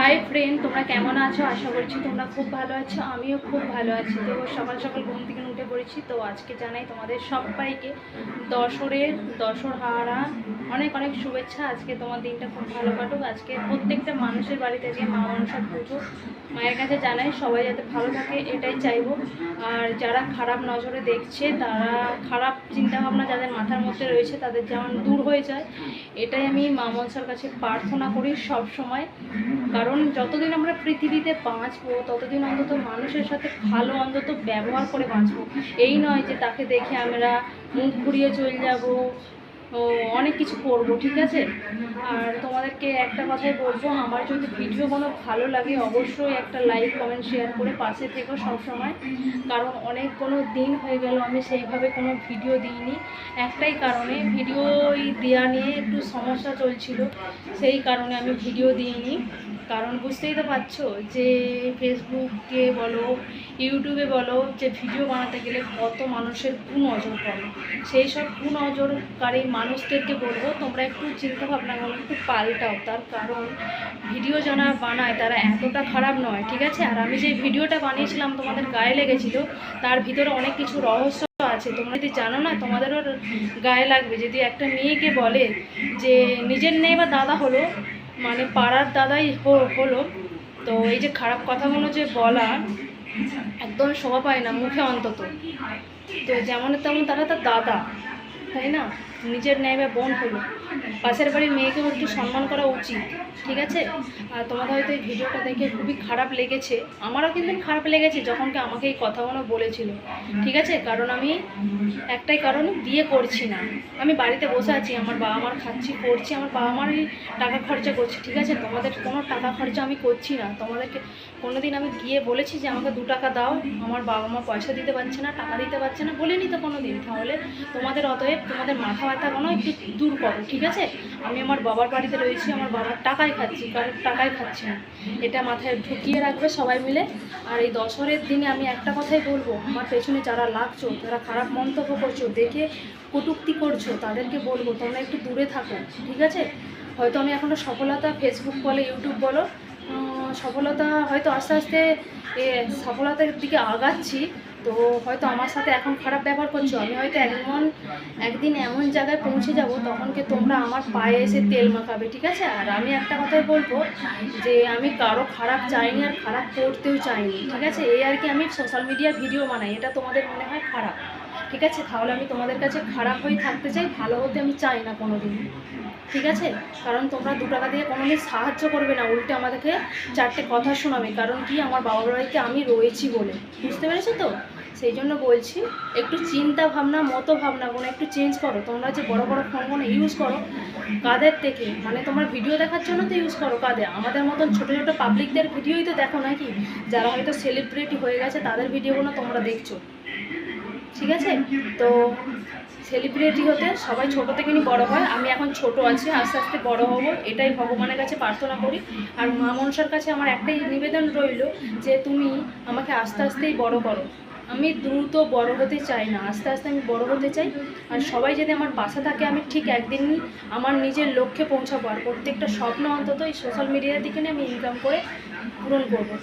Hi friend, তোমরা কেমন আছো? আশা করছি তোমরা খুব ভালো আছো। আমিও খুব ভালো আছি। তো সকাল সকাল ঘুম থেকে উঠে পড়েছি। তো আজকে জানাই তোমাদের সবাইকে দশহরা অনেক অনেক শুভেচ্ছা। আজকে তোমার দিনটা খুব ভালো কাটুক। আজকে প্রত্যেকটা মানুষের বাড়িতে যে মা মনসার পুজো, মায়ের কাছে জানাই সবাই যাতে ভালো থাকে, এটাই চাইবো। আর যারা খারাপ নজরে দেখছে, তারা খারাপ চিন্তাভাবনা যাদের মাথার মধ্যে রয়েছে, তাদের যেমন দূর হয়ে যায়, এটাই আমি মা মনসার কাছে প্রার্থনা করি সব সময়। কারণ যতদিন আমরা পৃথিবীতে বাঁচবো, ততদিন অন্তত মানুষের সাথে ভালো অন্তত ব্যবহার করে বাঁচবো। এই নয় যে তাকে দেখে আমরা মুখ ঘুরিয়ে চলে যাব, অনেক কিছু করব, ঠিক আছে? আর তোমাদেরকে একটা কথাই বলবো, আমার যদি ভিডিও কোনো ভালো লাগে অবশ্যই একটা লাইক কমেন্ট শেয়ার করে পাশে থেকো সবসময়। কারণ কোনো দিন হয়ে গেল আমি সেইভাবে কোনো ভিডিও দিইনি, একটাই কারণে, ভিডিও দেওয়া নিয়ে একটু সমস্যা চলছিল, সেই কারণে আমি ভিডিও দিইনি। কারণ বুঝতেই তো পারছো যে ফেসবুকে বলো, ইউটিউবে বলো, যে ভিডিও বানাতে গেলে কত মানুষের কুনজর পড়ে। সেই সব কুনজরকারী মানুষদেরকে বলবো, তোমরা একটু চিন্তাভাবনা করো, একটু পাল্টাও। তার কারণ ভিডিও যারা বানায় তারা এতটা খারাপ নয়, ঠিক আছে? আর আমি যে ভিডিওটা বানিয়েছিলাম তোমাদের গায়ে লেগেছিল, তার ভিতরে অনেক কিছু রহস্য আছে। তোমরা যদি জানো না, তোমাদেরও গায়ে লাগবে। যদি একটা মেয়েকে বলে যে নিজের নেই বা দাদা হলো, মানে পাড়ার দাদাই হলো, তো এই যে খারাপ কথাগুলো যে বলা একদম শোভা পায় না মুখে অন্তত। তো যেমন তেমন তারা তার দাদা, তাই না? নিজের ন্যায় বা বোন হলো, পাশের বাড়ির মেয়েকেও একটু সম্মান করা উচিত, ঠিক আছে? আর তোমাদের হয়তো এই ভিডিওটা দেখে খুবই খারাপ লেগেছে, আমারও কিন্তু খারাপ লেগেছে যখন কি আমাকে এই কথাগুলো বলেছিল, ঠিক আছে? কারণ আমি একটাই কারণ, বিয়ে করছি না, আমি বাড়িতে বসে আছি, আমার বাবা মার খাচ্ছি, করছি, আমার বাবা মারই টাকা খরচা করছি, ঠিক আছে? তোমাদের কোনো টাকা খরচা আমি করছি না। তোমাদেরকে কোনোদিন আমি গিয়ে বলেছি যে আমাকে 2 টাকা দাও? আমার বাবা মা পয়সা দিতে পারছে না, টাকা দিতে পারছে না, বলিনি তো কোনো দিন। তাহলে তোমাদের অতএব তোমাদের মাথা ব্যথাগুলো একটু দূর করো, ঠিক আছে? আমি আমার বাবার বাড়িতে রয়েছি, আমার বাবার টাকায় খাচ্ছি, কারোর টাকায় খাচ্ছি না, এটা মাথায় ঢুকিয়ে রাখবে সবাই মিলে। আর এই দশহরের দিনে আমি একটা কথাই বলবো, আমার পেছনে যারা লাগছো, যারা খারাপ মন্তব্য করছো, দেখে কটূক্তি করছো, তাদেরকে বলবো তোমরা একটু দূরে থাকো, ঠিক আছে? হয়তো আমি এখনও সফলতা, ফেসবুক বলো, ইউটিউব বলো, সফলতা হয়তো আস্তে আস্তে সফলতার দিকে আগাচ্ছি, তো হয়তো আমার সাথে এখন খারাপ ব্যবহার করছো। আমি হয়তো একদিন এমন জায়গায় পৌঁছে যাব, তখনকে তোমরা আমার পায়ে এসে তেল মাখাবে, ঠিক আছে? আর আমি একটা কথাই বলবো, যে আমি কারো খারাপ চাইনি আর খারাপ করতেও চাইনি, ঠিক আছে? এই আর কি, আমি সোশ্যাল মিডিয়ার ভিডিও বানাই, এটা তোমাদের মনে হয় খারাপ, ঠিক আছে? তাহলে আমি তোমাদের কাছে খারাপ হয়ে থাকতে চাই, ভালো হতে আমি চাই না কোনো দিন, ঠিক আছে? কারণ তোমরা 2 টাকা দিয়ে কোনোদিন সাহায্য করবে না, উল্টে আমাদেরকে 4টে কথা শোনাবে। কারণ কি, আমার বাবার বাড়িতে আমি রয়েছি বলে, বুঝতে পেরেছো তো? সেই জন্য বলছি, একটু চিন্তা ভাবনা, মতো ভাবনাগুলো একটু চেঞ্জ করো। তোমরা যে বড় বড় ফোনগুলো ইউজ করো, কাদের থেকে, মানে তোমার ভিডিও দেখার জন্য তো ইউজ করো, কাদের? আমাদের মতন ছোটো ছোটো পাবলিকদের ভিডিওই তো দেখো নাকি? যারা হয়তো সেলিব্রিটি হয়ে গেছে, তাদের ভিডিওগুলো তোমরা দেখছো, ঠিক আছে? তো সেলিব্রিটি হতে সবাই ছোটো থেকে নিয়ে বড়ো হয়। আমি এখন ছোট আছি, আস্তে আস্তে বড় হব, এটাই ভগবানের কাছে প্রার্থনা করি। আর মা মনসার কাছে আমার একটাই নিবেদন রইল, যে তুমি আমাকে আস্তে আস্তেই বড় করো। আমি দ্রুত বড় হতে চাই না, আস্তে আস্তে আমি বড় হতে চাই। আর সবাই যদি আমার পাশে থাকে, আমি ঠিক একদিন আমার নিজের লক্ষ্যে পৌঁছাবো। আর প্রত্যেকটা স্বপ্ন অন্তত এই সোশ্যাল মিডিয়ার দিকে নিয়ে আমি ইনকাম করে পূরণ করবো।